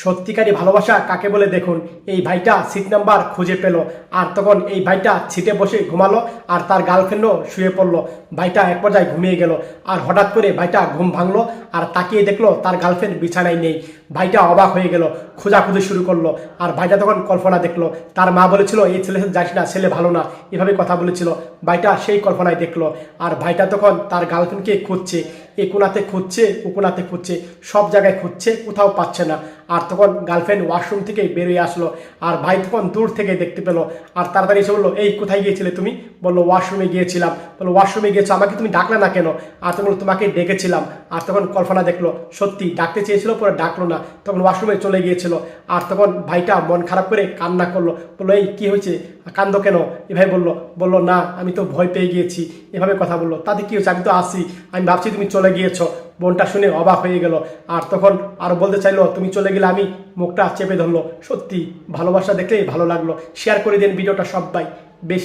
সত্যিকারী ভালোবাসা কাকে বলে দেখুন। এই ভাইটা সিট নাম্বার খুঁজে পেল, আর তখন এই ভাইটা সিটে বসে ঘুমালো, আর তার গার্লফ্রেন্ডও শুয়ে পড়লো। ভাইটা এক পর্যায়ে ঘুমিয়ে গেল, আর হঠাৎ করে ভাইটা ঘুম ভাঙলো, আর তাকিয়ে দেখলো তার গার্লফ্রেন্ড বিছানায় নেই। ভাইটা অবাক হয়ে গেল, খোঁজাখুঁজি শুরু করলো। আর ভাইটা তখন কল্পনা দেখলো, তার মা বলেছিল এই ছেলের সাথে যাস না, ছেলে ভালো না, এভাবে কথা বলেছিল। ভাইটা সেই কল্পনায় দেখলো, আর ভাইটা তখন তার গার্লফ্রেন্ডকে খুঁজছে। এ কোনাতে খুঁজছে, ও কোনাতে খুঁজছে, সব জায়গায় খুঁজছে, কোথাও পাচ্ছে না। আর তখন গার্লফ্রেন্ড ওয়াশরুম থেকে বেরিয়ে আসলো, আর ভাই তখন দূর থেকে দেখতে পেলো, আর তাড়াতাড়ি এসে বললো এই কোথায় গিয়েছিলে তুমি? বললো ওয়াশরুমে গিয়েছিলাম। বললো ওয়াশরুমে গিয়েছো, আমাকে তুমি ডাকলে না কেন? আর তখন বললো, তোমাকে ডেকেছিলাম। আর তখন কল্পনা দেখলো সত্যি ডাকতে চেয়েছিল, পরে ডাকলো না, তখন ওয়াশরুমে চলে গিয়েছিল। আর তখন ভাইটা মন খারাপ করে কান্না করলো, বললো এই কি হয়েছে, কান্দো কেন? এভাবে বললো না আমি তো ভয় পেয়ে গিয়েছি, এভাবে কথা বললো। তাতে কি হয়েছে, আমি তো আসি, আমি ভাবছি তুমি চলে গিয়েছো। বোনটা শুনে অবাক হয়ে গেল, আর তখন আরো বলতে চাইলো তুমি চলে গেলে আমি মুখটা চেপে ধরলো। সত্যি ভালোবাসা দেখলেই ভালো লাগলো। শেয়ার করে দিন ভিডিওটা সবাই বেশি।